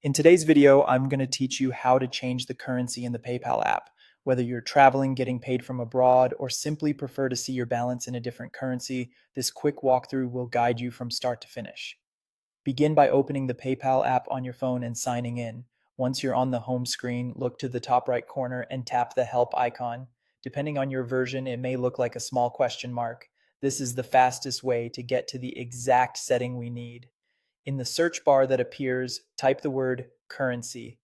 In today's video, I'm going to teach you how to change the currency in the PayPal app. Whether you're traveling, getting paid from abroad, or simply prefer to see your balance in a different currency, this quick walkthrough will guide you from start to finish. Begin by opening the PayPal app on your phone and signing in. Once you're on the home screen, look to the top right corner and tap the help icon. Depending on your version, it may look like a small question mark. This is the fastest way to get to the exact setting we need. In the search bar that appears, type the word currency.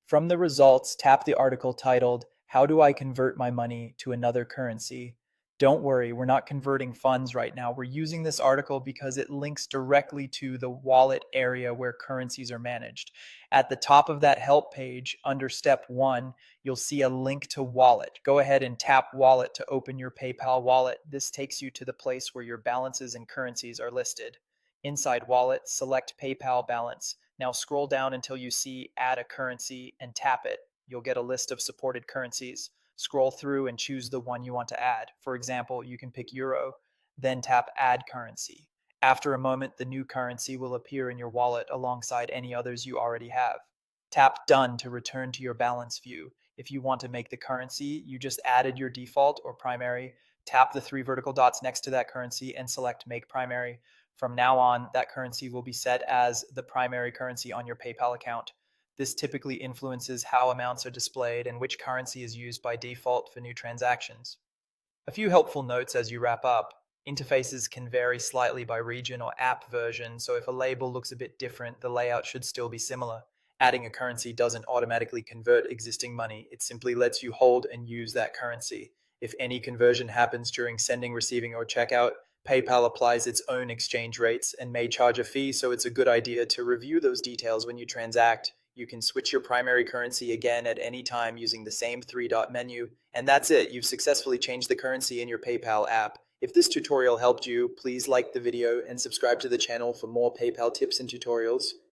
From the results, tap the article titled, How Do I Convert My Money to Another Currency? Don't worry, we're not converting funds right now. We're using this article because it links directly to the wallet area where currencies are managed. At the top of that help page, under step 1, you'll see a link to wallet. Go ahead and tap wallet to open your PayPal wallet. This takes you to the place where your balances and currencies are listed. Inside Wallet, select PayPal balance. Now scroll down until you see Add a Currency and tap it. You'll get a list of supported currencies. Scroll through and choose the one you want to add. For example, you can pick Euro, then tap Add Currency. After a moment, the new currency will appear in your wallet alongside any others you already have. Tap Done to return to your balance view. If you want to make the currency you just added your default or primary, tap the three vertical dots next to that currency and select Make Primary. From now on, that currency will be set as the primary currency on your PayPal account. This typically influences how amounts are displayed and which currency is used by default for new transactions. A few helpful notes as you wrap up. Interfaces can vary slightly by region or app version, so if a label looks a bit different, the layout should still be similar. Adding a currency doesn't automatically convert existing money, it simply lets you hold and use that currency. If any conversion happens during sending, receiving, or checkout, PayPal applies its own exchange rates and may charge a fee, so it's a good idea to review those details when you transact. You can switch your primary currency again at any time using the same three-dot menu. And that's it. You've successfully changed the currency in your PayPal app. If this tutorial helped you, please like the video and subscribe to the channel for more PayPal tips and tutorials.